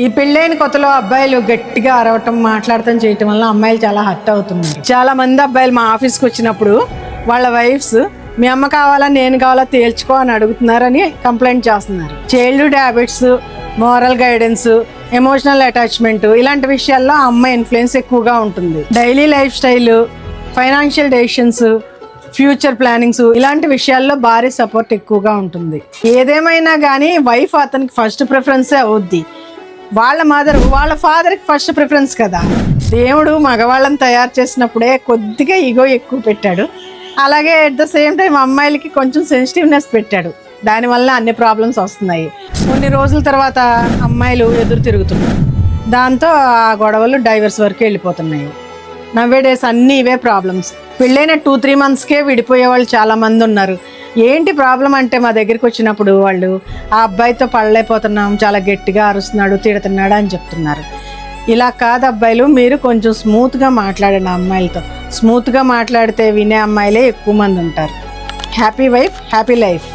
ఈ పెళ్ళైన కొత్తలో అబ్బాయిలు గట్టిగా అరవటం మాట్లాడటం చేయటం వల్ల అమ్మాయిలు చాలా హర్ట్ అవుతున్నారు. చాలా మంది అబ్బాయిలు మా ఆఫీస్కి వచ్చినప్పుడు వాళ్ళ వైఫ్స్ మీ అమ్మ కావాలా నేను కావాలా తేల్చుకో అని అడుగుతున్నారని కంప్లైంట్ చేస్తున్నారు. Childhood habits, moral guidance, emotional attachment ఇలాంటి విషయాల్లో ఆ అమ్మాయి ఇన్ఫ్లుయెన్స్ ఎక్కువగా ఉంటుంది. Daily life style, financial decisions, future plannings ఇలాంటి విషయాల్లో భార్య సపోర్ట్ ఎక్కువగా ఉంటుంది. ఏదేమైనా కానీ వైఫ్ అతనికి ఫస్ట్ ప్రిఫరెన్సే అవుద్ది. వాళ్ళ ఫాదర్కి ఫస్ట్ ప్రిఫరెన్స్ కదా. దేవుడు మగవాళ్ళని తయారు చేసినప్పుడే కొద్దిగా ఈగో ఎక్కువ పెట్టాడు. అలాగే అట్ ద సేమ్ టైం అమ్మాయిలకి కొంచెం సెన్సిటివ్నెస్ పెట్టాడు. దానివల్ల అన్ని ప్రాబ్లమ్స్ వస్తున్నాయి. కొన్ని రోజుల తర్వాత అమ్మాయిలు ఎదురు తిరుగుతున్నారు. దాంతో ఆ గొడవలు డైవర్స్ వరకు వెళ్ళిపోతున్నాయి. నవ్వేడేస్ అన్నీ ఇవే ప్రాబ్లమ్స్. పెళ్ళైన 2-3 monthsకే విడిపోయే వాళ్ళు చాలామంది ఉన్నారు. ఏంటి ప్రాబ్లం అంటే మా దగ్గరికి వచ్చినప్పుడు వాళ్ళు ఆ అబ్బాయితో పడలేకపోతున్నాం, చాలా గట్టిగా అరుస్తున్నాడు, తిడుతున్నాడు అని చెప్తున్నారు. ఇలా కాదు అబ్బాయిలు, మీరు కొంచెం స్మూత్గా మాట్లాడండి. అమ్మాయిలతో స్మూత్గా మాట్లాడితే వినే అమ్మాయిలే ఎక్కువ మంది ఉంటారు. Happy wife, happy life.